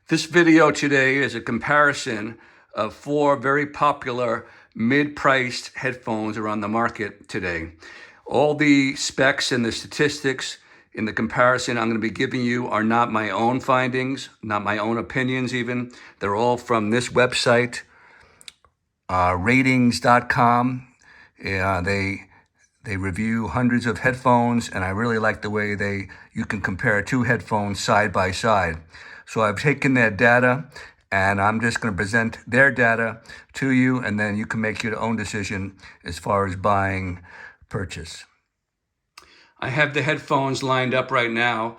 This video today is a comparison of 4 very popular mid-priced headphones around the market today. All the specs and the statistics in the comparison I'm going to be giving you are not my own findings, not my own opinions even. They're all from this website, ratings.com. They review hundreds of headphones, and I really like the way you can compare 2 headphones side by side. So I've taken their data, and I'm just going to present their data to you, and then you can make your own decision as far as buying, purchase. I have the headphones lined up right now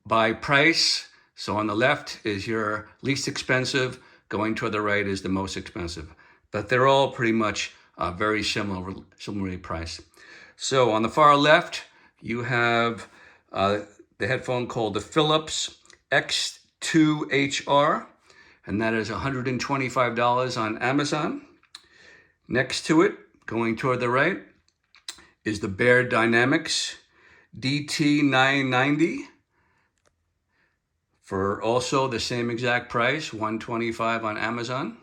by price. So on the left is your least expensive, going toward the right is the most expensive. But they're all pretty much very similarly priced. So on the far left, you have the headphone called the Philips X2 HR, and that is $125 on Amazon. Next to it, going toward the right, is the Beyerdynamic DT 990 for also the same exact price, $125 on Amazon.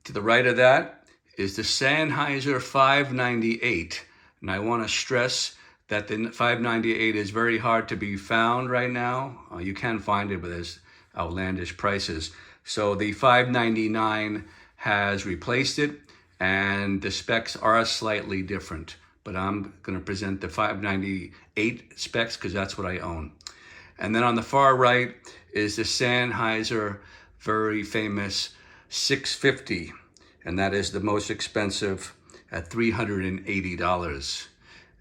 To the right of that is the Sennheiser 598. And I want to stress that the 598 is very hard to be found right now. You can find it, but there's outlandish prices. So the 599 has replaced it, and the specs are slightly different. But I'm going to present the 598 specs because that's what I own. And then on the far right is the Sennheiser very famous 650. And that is the most expensive at $380.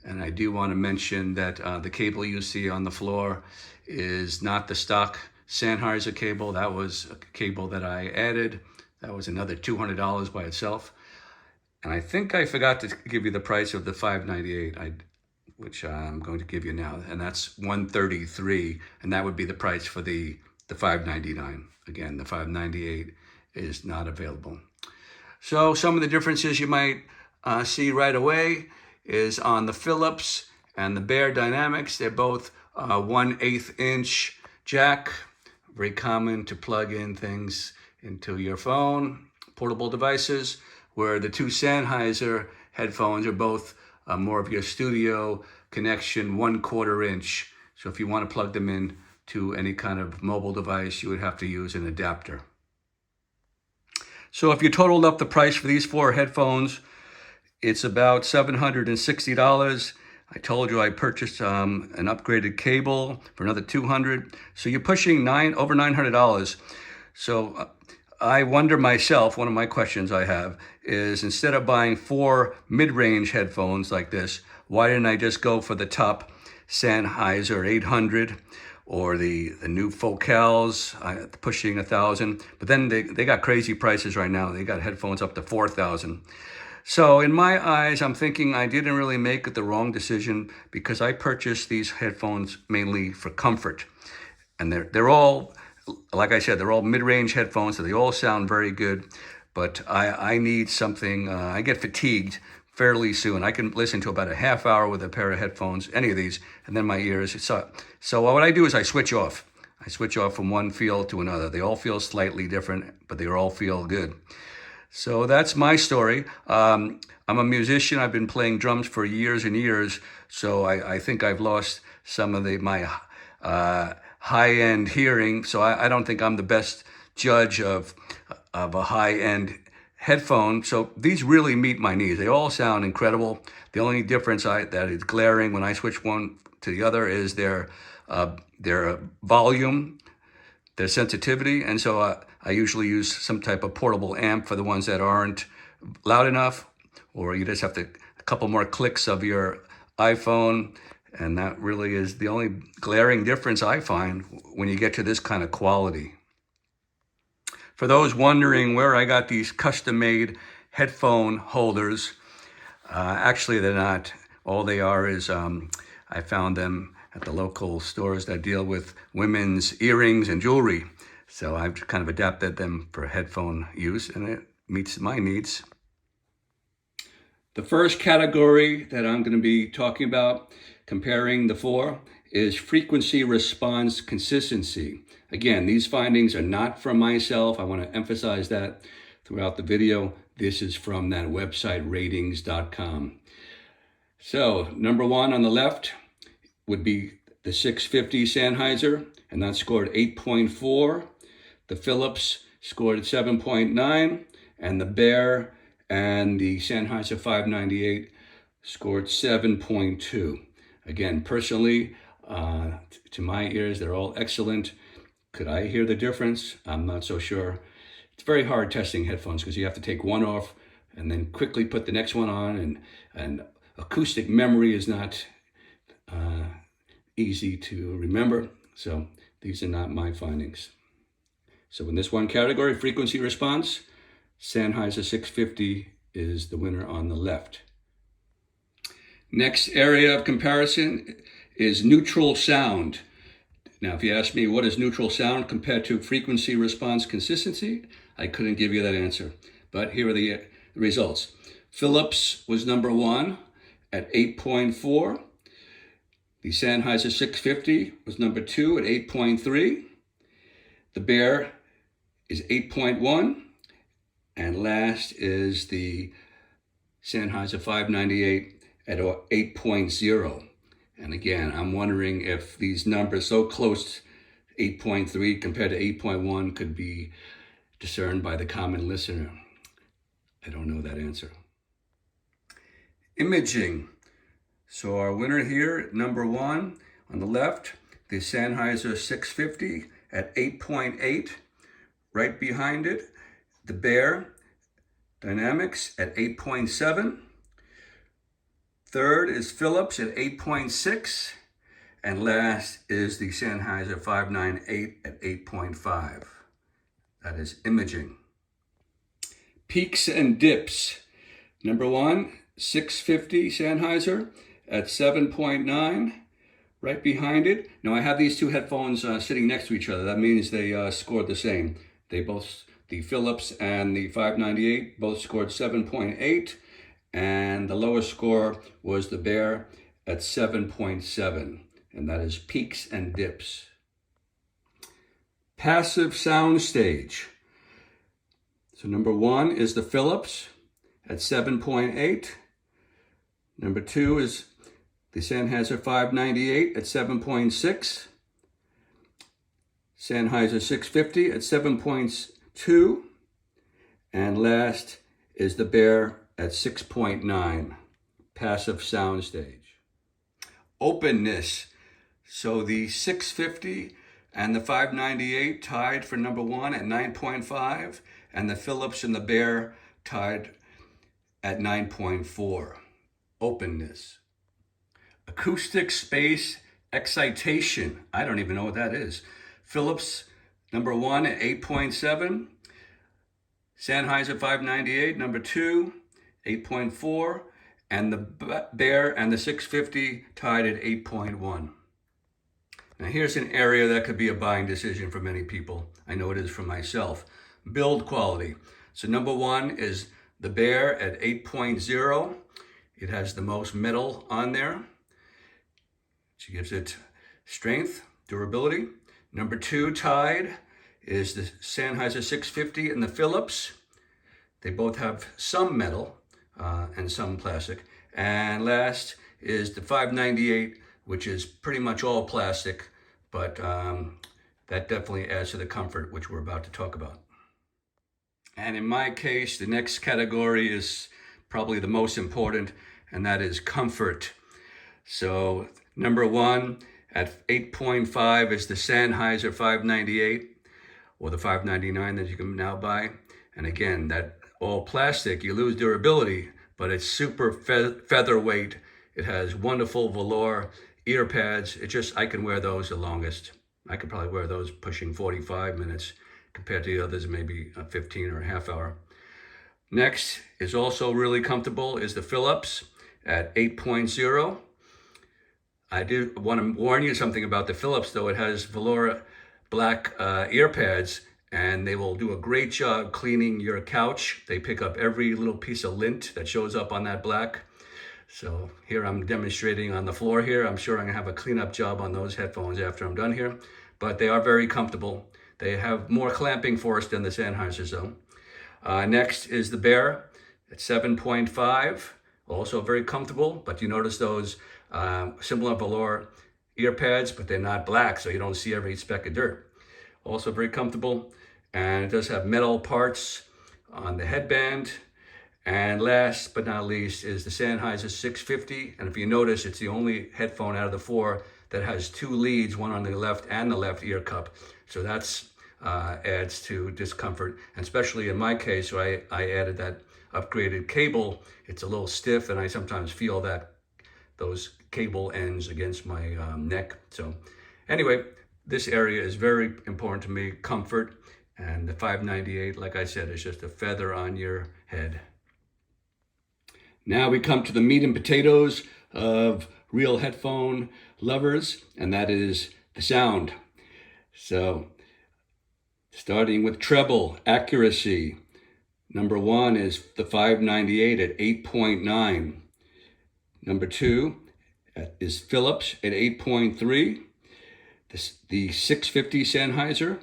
And I do want to mention that the cable you see on the floor is not the stock Sennheiser cable. That was a cable that I added. That was another $200 by itself. And I think I forgot to give you the price of the 598, which I'm going to give you now. And that's $133. And that would be the price for the 599. Again, the 598 is not available. So some of the differences you might see right away is on the Philips and the Beyerdynamic. They're both 1/8 inch jack, very common to plug in things into your phone, portable devices, where the 2 Sennheiser headphones are both more of your studio connection, 1/4 inch. So if you want to plug them in to any kind of mobile device, you would have to use an adapter. So if you totaled up the price for these 4 headphones, it's about $760. I told you I purchased an upgraded cable for another $200. So you're pushing over $900. So I wonder myself, one of my questions I have is, instead of buying 4 mid-range headphones like this, why didn't I just go for the top Sennheiser 800? Or the new Focals, pushing $1,000. But then they got crazy prices right now. They got headphones up to $4,000. So in my eyes, I'm thinking I didn't really make the wrong decision, because I purchased these headphones mainly for comfort. And they're all, like I said, they're all mid-range headphones, so they all sound very good. But I need something, I get fatigued fairly soon. I can listen to about a half hour with a pair of headphones, any of these, and then my ears. So what I do is I switch off. I switch off from one feel to another. They all feel slightly different, but they all feel good. So that's my story. I'm a musician. I've been playing drums for years and years. So I think I've lost some of my high-end hearing. So I don't think I'm the best judge of a high-end headphone. So these really meet my needs. They all sound incredible. The only difference that is glaring when I switch one to the other is their volume, their sensitivity. And so I usually use some type of portable amp for the ones that aren't loud enough, or you just have a couple more clicks of your iPhone. And that really is the only glaring difference I find when you get to this kind of quality. For those wondering where I got these custom-made headphone holders, actually they're not. All they are is I found them at the local stores that deal with women's earrings and jewelry. So I've kind of adapted them for headphone use, and it meets my needs. The first category that I'm going to be talking about, comparing the 4, is frequency response consistency. Again, these findings are not from myself. I want to emphasize that throughout the video. This is from that website, ratings.com. So, number one on the left would be the 650 Sennheiser, and that scored 8.4. The Philips scored 7.9, and the Beyer and the Sennheiser 598 scored 7.2. Again, personally, to my ears, they're all excellent. Could I hear the difference? I'm not so sure. It's very hard testing headphones because you have to take one off and then quickly put the next one on, and acoustic memory is not easy to remember. So these are not my findings. So in this one category, frequency response, Sennheiser 650 is the winner on the left. Next area of comparison is neutral sound. Now, if you ask me what is neutral sound compared to frequency response consistency, I couldn't give you that answer. But here are the results. Philips was number one at 8.4. The Sennheiser 650 was number two at 8.3. The Beyer is 8.1. And last is the Sennheiser 598 at 8.0. And again, I'm wondering if these numbers so close, 8.3 compared to 8.1, could be discerned by the common listener. I don't know that answer. Imaging. So our winner here, number one on the left, the Sennheiser 650 at 8.8. Right behind it, the Beyerdynamic at 8.7. Third is Philips at 8.6. And last is the Sennheiser 598 at 8.5. That is imaging. Peaks and dips. Number one, 650 Sennheiser at 7.9. Right behind it. Now I have these two headphones sitting next to each other. That means they scored the same. They both, the Philips and the 598, both scored 7.8. And the lowest score was the Beyer at 7.7. And that is peaks and dips. Passive soundstage. So number one is the Philips at 7.8. Number two is the Sennheiser 598 at 7.6. Sennheiser 650 at 7.2. And last is the Beyer at 6.9. Passive soundstage. Openness. So the 650 and the 598 tied for number one at 9.5, and the Philips and the Beyer tied at 9.4. Openness. Acoustic space excitation. I don't even know what that is. Philips number one at 8.7. Sennheiser 598 number two, 8.4. And the Beyer and the 650 tied at 8.1. Now here's an area that could be a buying decision for many people. I know it is for myself. Build quality. So number one is the Beyer at 8.0. It has the most metal on there, which gives it strength, durability. Number two tied is the Sennheiser 650 and the Philips. They both have some metal and some plastic. And last is the 598, which is pretty much all plastic, but that definitely adds to the comfort, which we're about to talk about. And in my case, the next category is probably the most important, and that is comfort. So number one at 8.5 is the Sennheiser 598, or the 599 that you can now buy. And again, that all plastic, you lose durability, but it's super featherweight. It has wonderful velour ear pads. I can wear those the longest. I could probably wear those pushing 45 minutes compared to the others, maybe 15 or a half hour. Next is also really comfortable is the Philips at 8.0. I do want to warn you something about the Philips though. It has velour black ear pads, and they will do a great job cleaning your couch. They pick up every little piece of lint that shows up on that black. So here I'm demonstrating on the floor here. I'm sure I'm gonna have a cleanup job on those headphones after I'm done here, but they are very comfortable. They have more clamping force than the Sennheiser though. Next is the Beyer at 7.5, also very comfortable, but you notice those similar velour ear pads, but they're not black, so you don't see every speck of dirt. Also very comfortable, and it does have metal parts on the headband. And last but not least is the Sennheiser 650, and if you notice, it's the only headphone out of the four that has two leads, one on the left and the left ear cup. So that's adds to discomfort, and especially in my case, where I added that upgraded cable. It's a little stiff, and I sometimes feel that those cable ends against my neck. So anyway, this area is very important to me, comfort, and the 598, like I said, is just a feather on your head. Now we come to the meat and potatoes of real headphone lovers, and that is the sound. So starting with treble accuracy, number one is the 598 at 8.9. Number two is Philips at 8.3. The 650 Sennheiser,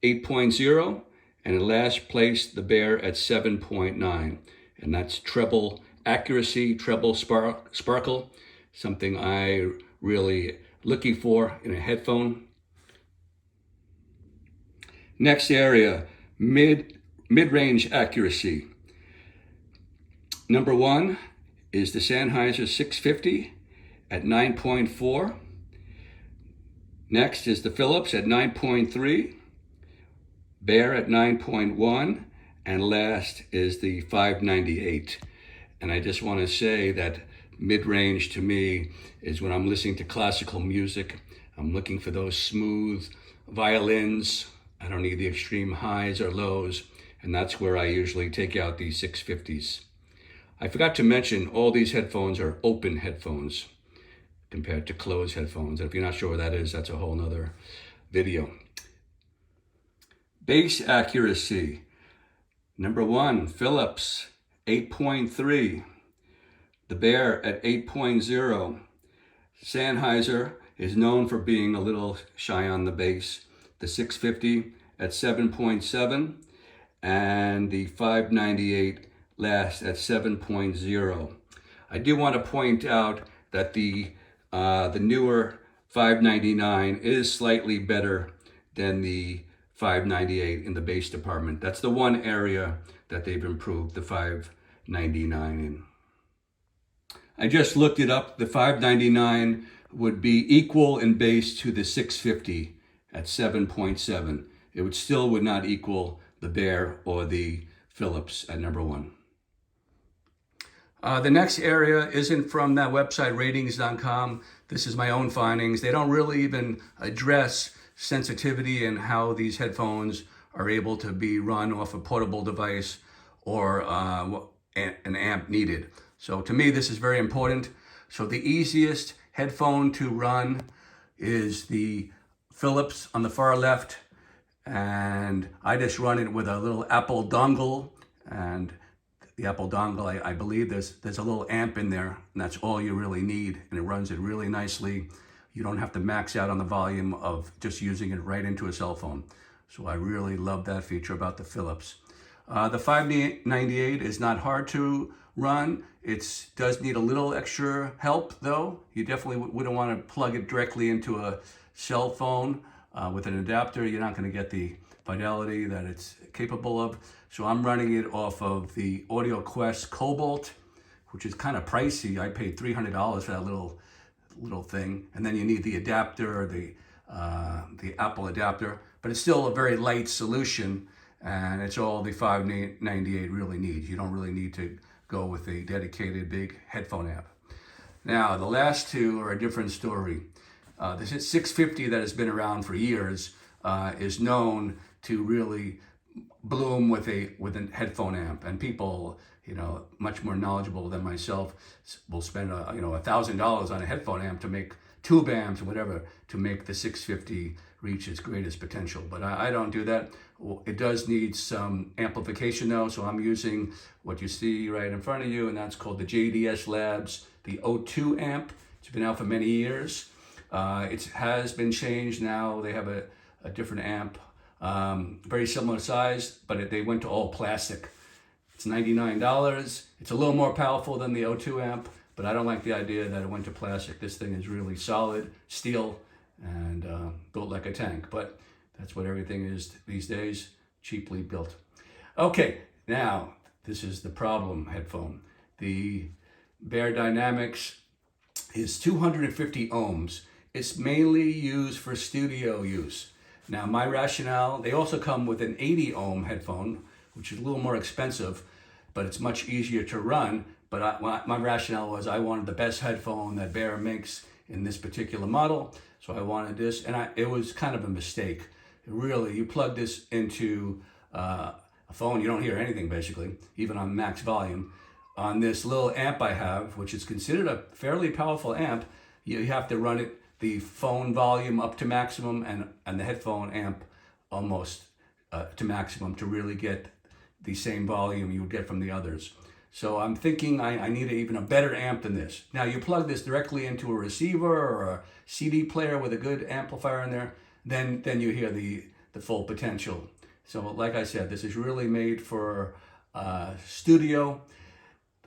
8.0. And in last place, the Beyer at 7.9. And that's treble accuracy, treble sparkle, something I really looking for in a headphone. Next area, mid-range accuracy. Number one is the Sennheiser 650 at 9.4. Next is the Philips at 9.3, Beyer at 9.1, and last is the 598. And I just want to say that mid-range to me is when I'm listening to classical music. I'm looking for those smooth violins. I don't need the extreme highs or lows, and that's where I usually take out these 650s. I forgot to mention all these headphones are open headphones compared to closed headphones. And if you're not sure what that is, that's a whole nother video. Bass accuracy. Number one, Philips, 8.3. The Beyer at 8.0. Sennheiser is known for being a little shy on the bass. The 650 at 7.7, and the 598 last at 7.0. I do want to point out that the newer 599 is slightly better than the 598 in the bass department. That's the one area that they've improved the 599 in. I just looked it up. The 599 would be equal in bass to the 650 at 7.7. It would not equal the Beyer or the Philips at number one. The next area isn't from that website, ratings.com. This is my own findings. They don't really even address sensitivity and how these headphones are able to be run off a portable device or an amp needed. So to me, this is very important. So the easiest headphone to run is the Philips on the far left, and I just run it with a little Apple dongle, and the Apple dongle, I believe there's a little amp in there, and that's all you really need, and it runs it really nicely. You don't have to max out on the volume of just using it right into a cell phone. So I really love that feature about the Philips. The 598 is not hard to run. It does need a little extra help though. You definitely wouldn't want to plug it directly into a cell phone with an adapter. You're not going to get the fidelity that it's capable of. So I'm running it off of the Audio Quest Cobalt, which is kind of pricey. I paid $300 for that little thing, and then you need the adapter, the Apple adapter, but it's still a very light solution, and it's all the 598 really needs. You don't really need to go with a dedicated big headphone amp. Now, the last two are a different story. The 650 that has been around for years is known to really bloom with an headphone amp, and people, much more knowledgeable than myself, will spend $1,000 on a headphone amp to make tube amps or whatever to make the 650 reach its greatest potential. But I don't do that. It does need some amplification though, so I'm using what you see right in front of you, and that's called the JDS Labs, the O2 amp. It's been out for many years. It has been changed now. They have a different amp, very similar size, but they went to all plastic. It's $99. It's a little more powerful than the O2 amp, but I don't like the idea that it went to plastic. This thing is really solid steel and built like a tank, but that's what everything is these days, cheaply built. Okay, now this is the problem headphone. The Beyerdynamic is 250 ohms. It's mainly used for studio use. Now my rationale, they also come with an 80 ohm headphone, which is a little more expensive, but it's much easier to run. But my rationale was I wanted the best headphone that Beyer makes in this particular model. So I wanted this, and it was kind of a mistake. Really, you plug this into a phone, you don't hear anything basically, even on max volume. On this little amp I have, which is considered a fairly powerful amp, you have to run it, the phone volume up to maximum and the headphone amp almost to maximum to really get the same volume you would get from the others. So I'm thinking I need even a better amp than this. Now you plug this directly into a receiver or a CD player with a good amplifier in there, then you hear the full potential. So like I said, this is really made for studio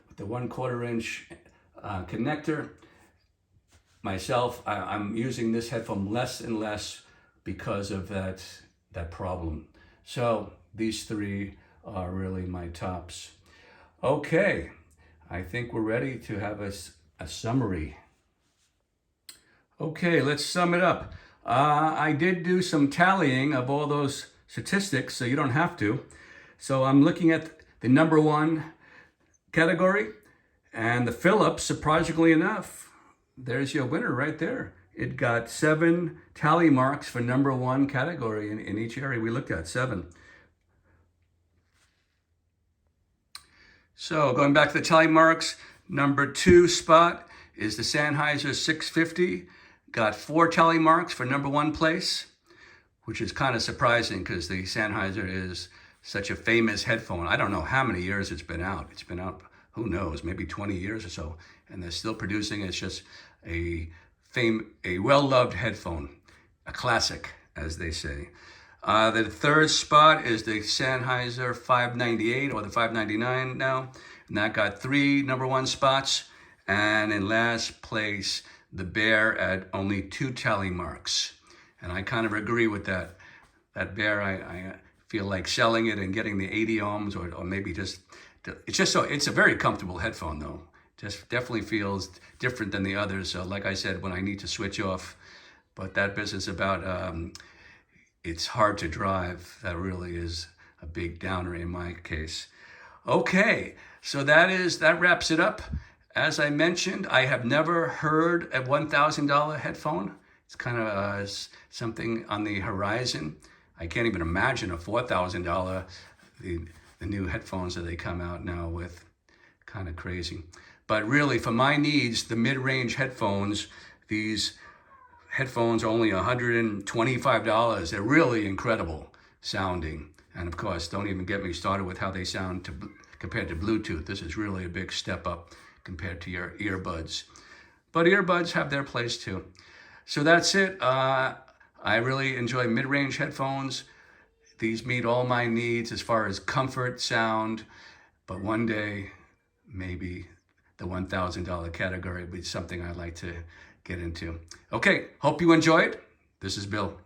with the 1/4 inch connector. Myself, I'm using this headphone less and less because of that problem. So these three are really my tops. Okay, I think we're ready to have a summary. Okay, let's sum it up. I did do some tallying of all those statistics, so you don't have to. So I'm looking at the number one category, and the Philips, surprisingly enough, there's your winner right there. It got 7 tally marks for number one category in each area we looked at, 7. So going back to the tally marks, number 2 spot is the Sennheiser 650. Got 4 tally marks for number 1 place, which is kind of surprising because the Sennheiser is such a famous headphone. I don't know how many years it's been out. It's been out, who knows, maybe 20 years or so, and they're still producing. It's just a well-loved headphone, a classic, as they say. The 3rd spot is the Sennheiser 598 or the 599 now, and that got 3 number 1 spots. And in last place, the Beyer at only 2 tally marks. And I kind of agree with that. That Beyer, I feel like selling it and getting the 80 ohms or maybe just, it's a very comfortable headphone though. Just definitely feels different than the others. So like I said, when I need to switch off, but that business about it's hard to drive, that really is a big downer in my case. Okay, so that wraps it up. As I mentioned, I have never heard a $1,000 headphone. It's kind of something on the horizon. I can't even imagine a $4,000, the new headphones that they come out now with. Kind of crazy. But really, for my needs, the mid-range headphones, these headphones are only $125. They're really incredible sounding. And of course, don't even get me started with how they sound compared to Bluetooth. This is really a big step up compared to your earbuds. But earbuds have their place too. So that's it. I really enjoy mid-range headphones. These meet all my needs as far as comfort, sound, but one day, maybe the $1,000 category would be something I'd like to get into. Okay, hope you enjoyed. This is Bill.